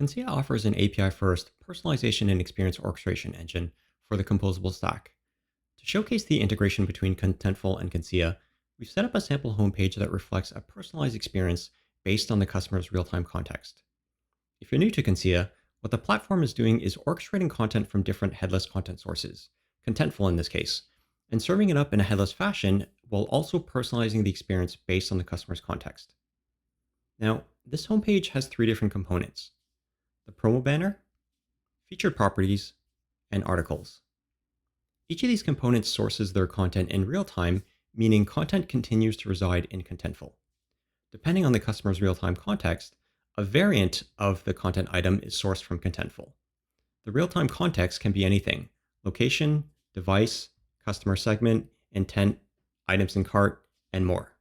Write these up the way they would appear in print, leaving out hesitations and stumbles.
Conscia offers an API-first personalization and experience orchestration engine for the composable stack. To showcase the integration between Contentful and Conscia, we've set up a sample homepage that reflects a personalized experience based on the customer's real-time context. If you're new to Conscia, what the platform is doing is orchestrating content from different headless content sources, Contentful in this case, and serving it up in a headless fashion while also personalizing the experience based on the customer's context. Now, this homepage has three different components: the promo banner, featured properties, and articles. Each of these components sources their content in real time, meaning content continues to reside in Contentful. Depending on the customer's real-time context, a variant of the content item is sourced from Contentful. The real-time context can be anything: location, device, customer segment, intent, items in cart, and more.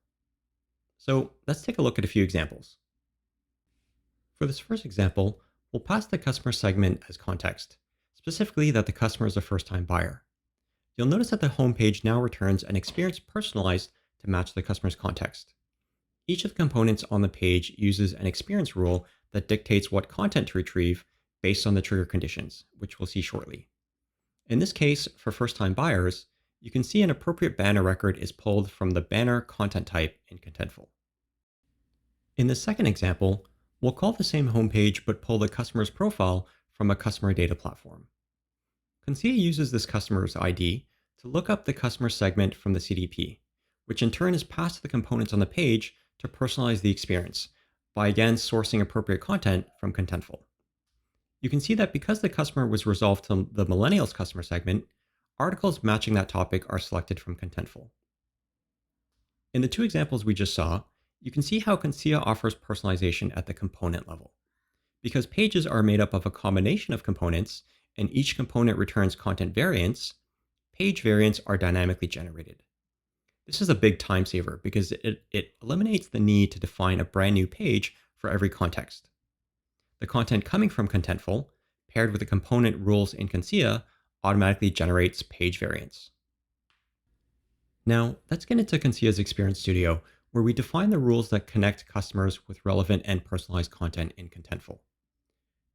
So let's take a look at a few examples. For this first example, we'll pass the customer segment as context, specifically that the customer is a first-time buyer. You'll notice that the homepage now returns an experience personalized to match the customer's context. Each of the components on the page uses an experience rule that dictates what content to retrieve based on the trigger conditions, which we'll see shortly. In this case, for first-time buyers, you can see an appropriate banner record is pulled from the banner content type in Contentful. In the second example, we'll call the same homepage but pull the customer's profile from a customer data platform. Conscia uses this customer's ID to look up the customer segment from the CDP, which in turn is passed to the components on the page to personalize the experience by again sourcing appropriate content from Contentful. You can see that because the customer was resolved to the millennials customer segment, articles matching that topic are selected from Contentful. In the two examples we just saw, you can see how Conscia offers personalization at the component level. Because pages are made up of a combination of components and each component returns content variants, page variants are dynamically generated. This is a big time saver because it eliminates the need to define a brand new page for every context. The content coming from Contentful, paired with the component rules in Conscia, automatically generates page variants. Now, let's get into Conscia's Experience Studio, where we define the rules that connect customers with relevant and personalized content in Contentful.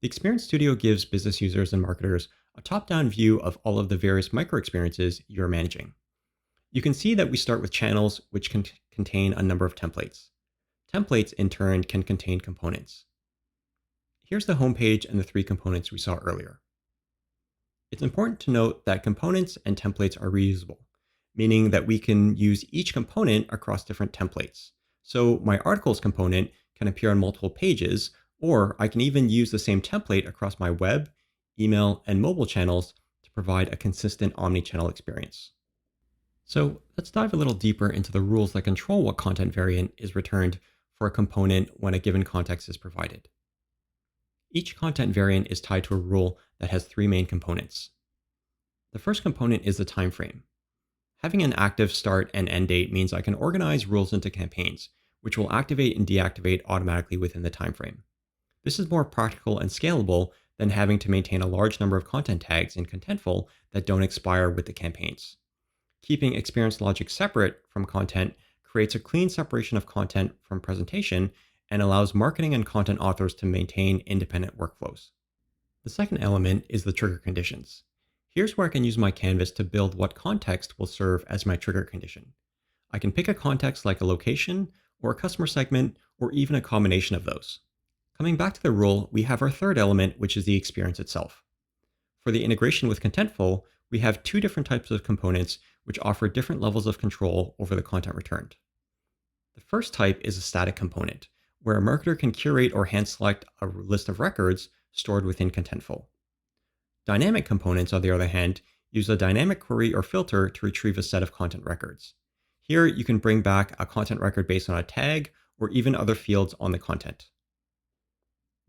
The Experience Studio gives business users and marketers a top-down view of all of the various micro-experiences you're managing. You can see that we start with channels, which can contain a number of templates. Templates, in turn, can contain components. Here's the homepage and the three components we saw earlier. It's important to note that components and templates are reusable, meaning that we can use each component across different templates. So my articles component can appear on multiple pages, or I can even use the same template across my web, email, and mobile channels to provide a consistent omni-channel experience. So let's dive a little deeper into the rules that control what content variant is returned for a component when a given context is provided. Each content variant is tied to a rule that has three main components. The first component is the time frame. Having an active start and end date means I can organize rules into campaigns, which will activate and deactivate automatically within the time frame. This is more practical and scalable than having to maintain a large number of content tags in Contentful that don't expire with the campaigns. Keeping experience logic separate from content creates a clean separation of content from presentation and allows marketing and content authors to maintain independent workflows. The second element is the trigger conditions. Here's where I can use my canvas to build what context will serve as my trigger condition. I can pick a context like a location, or a customer segment, or even a combination of those. Coming back to the rule, we have our third element, which is the experience itself. For the integration with Contentful, we have two different types of components which offer different levels of control over the content returned. The first type is a static component, where a marketer can curate or hand select a list of records stored within Contentful. Dynamic components, on the other hand, use a dynamic query or filter to retrieve a set of content records. Here, you can bring back a content record based on a tag or even other fields on the content.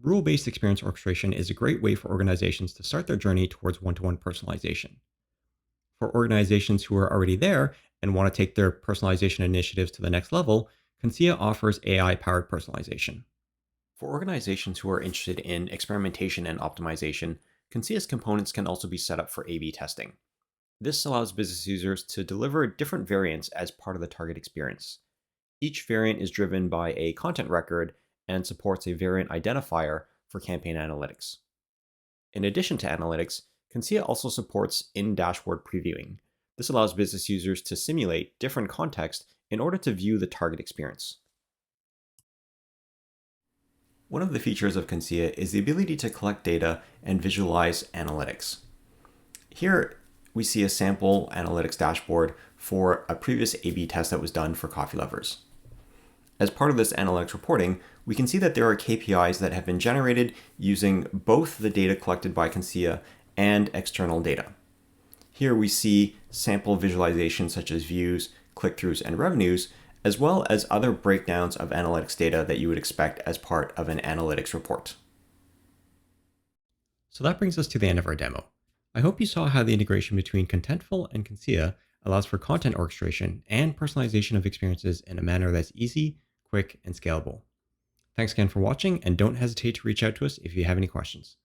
Rule-based experience orchestration is a great way for organizations to start their journey towards one-to-one personalization. For organizations who are already there and want to take their personalization initiatives to the next level, Conscia offers AI-powered personalization. For organizations who are interested in experimentation and optimization, Conscia's components can also be set up for A/B testing. This allows business users to deliver different variants as part of the target experience. Each variant is driven by a content record and supports a variant identifier for campaign analytics. In addition to analytics, Conscia also supports in-dashboard previewing. This allows business users to simulate different context in order to view the target experience. One of the features of Conscia is the ability to collect data and visualize analytics. Here, we see a sample analytics dashboard for a previous A/B test that was done for coffee lovers. As part of this analytics reporting, we can see that there are KPIs that have been generated using both the data collected by Conscia and external data. Here we see sample visualizations such as views, click-throughs, and revenues, as well as other breakdowns of analytics data that you would expect as part of an analytics report. So that brings us to the end of our demo. I hope you saw how the integration between Contentful and Conscia allows for content orchestration and personalization of experiences in a manner that's easy, quick, and scalable. Thanks again for watching, and don't hesitate to reach out to us if you have any questions.